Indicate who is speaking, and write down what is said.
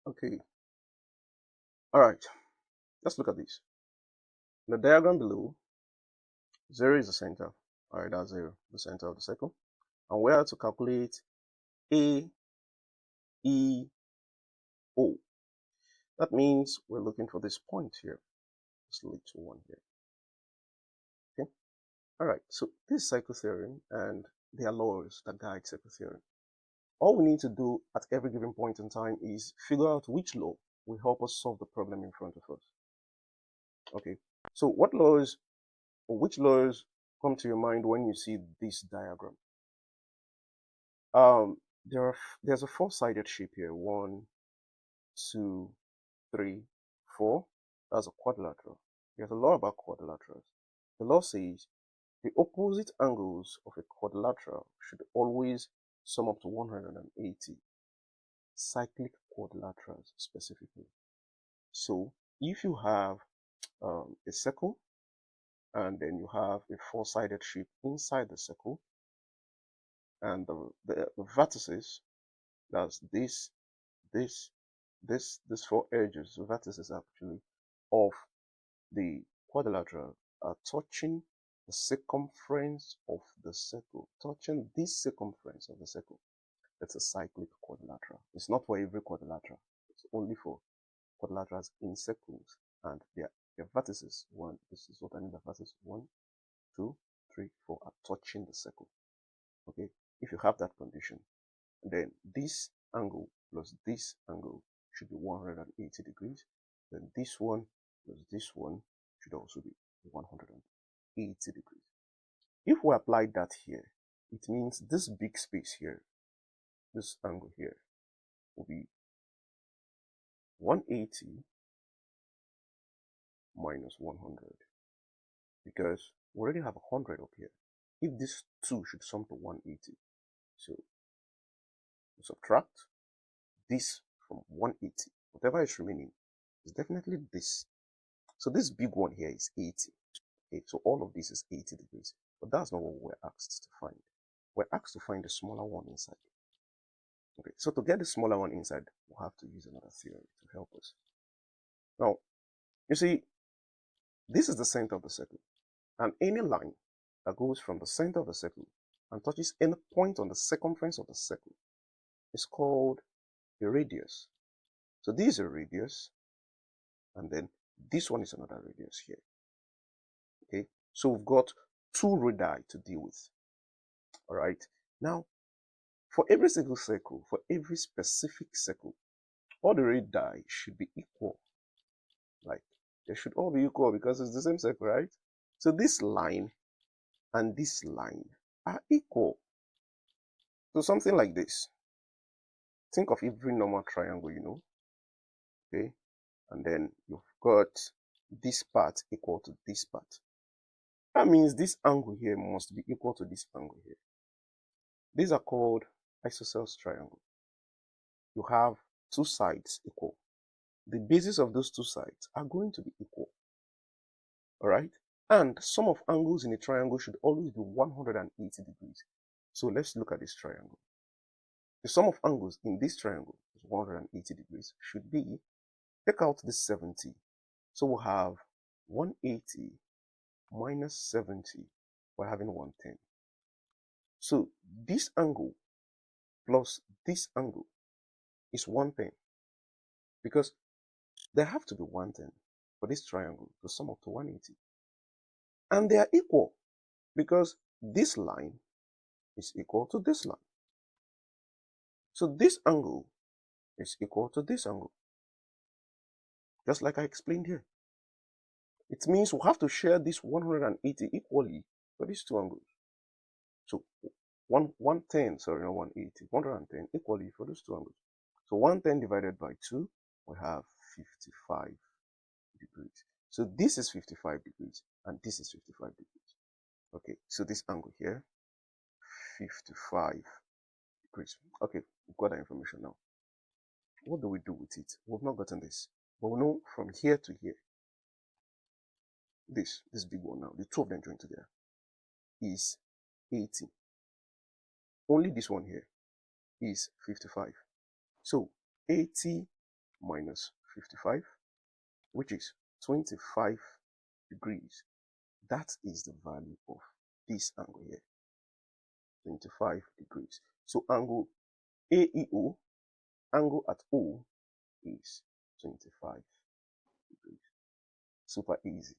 Speaker 1: Okay, all right, let's look at this. In the diagram below, 0 is the center. All right, that's 0, the center of the circle. And we are to calculate A, E, O. That means we're looking for this point here. Let's lead to 1 here. Okay, all right, so this is cycle theorem, and there are laws that guide cycle theorem. All we need to do at every given point in time is figure out which law will help us solve the problem in front of us. Okay, so what laws or which laws come to your mind when you see this diagram? There's a four-sided shape here. 1, 2, 3, 4. That's a quadrilateral. There's a law about quadrilaterals. The law says the opposite angles of a quadrilateral should always sum up to 180. Cyclic quadrilaterals specifically. So if you have a circle and then you have a four-sided shape inside the circle, and the vertices, that's these four edges, the vertices actually of the quadrilateral are touching the circumference of the circle, touching this circumference of the circle. That's a cyclic quadrilateral. It's not for every quadrilateral. It's only for quadrilaterals in circles, and their vertices, this is what I mean by vertices, 1, 2, 3, 4 are touching the circle. Okay, if you have that condition, then this angle plus this angle should be 180 degrees. Then this one plus this one should also be 180 degrees. If we apply that here, it means this big space here, this angle here, will be 180 minus 100, because we already have 100 up here. If this 2 should sum to 180, so we subtract this from 180. Whatever is remaining is definitely this. So this big one here is 80. Okay, so all of this is 80 degrees. But that's not what we're asked to find. We're asked to find the smaller one inside. Okay, so to get the smaller one inside, we'll have to use another theory to help us. Now, you see, this is the center of the circle. And any line that goes from the center of the circle and touches any point on the circumference of the circle is called a radius. So this is a radius, and then this one is another radius here. Okay, so we've got 2 radii to deal with. All right, now for every single circle, for every specific circle, all the radii should be equal. Like, they should all be equal because it's the same circle, right? So this line and this line are equal. So something like this. Think of every normal triangle, you know. Okay, and then you've got this part equal to this part. That means this angle here must be equal to this angle here. These are called isosceles triangle. You have 2 sides equal. The bases of those 2 sides are going to be equal. All right, and sum of angles in a triangle should always be 180 degrees. So let's look at this triangle. The sum of angles in this triangle is 180 degrees. Should be, take out this 70. So we'll have 180 minus 70. We're having 110. So this angle plus this angle is 110, because there have to be 110 for this triangle to sum up to 180. And they are equal because this line is equal to this line. So this angle is equal to this angle, just like I explained here. It means we have to share this 180 equally for these 2 angles. So 110, sorry, not 180, 110 equally for those 2 angles. So 110 divided by 2, we have 55 degrees. So this is 55 degrees, and this is 55 degrees. Okay, so this angle here, 55 degrees. Okay, we've got that information now. What do we do with it? We've not gotten this, but we know from here to here, this big one now, the 2 of them joined together, is 80. Only this one here is 55. So 80 minus 55, which is 25 degrees. That is the value of this angle here, 25 degrees. So angle AEO, angle at O, is 25 degrees. Super easy.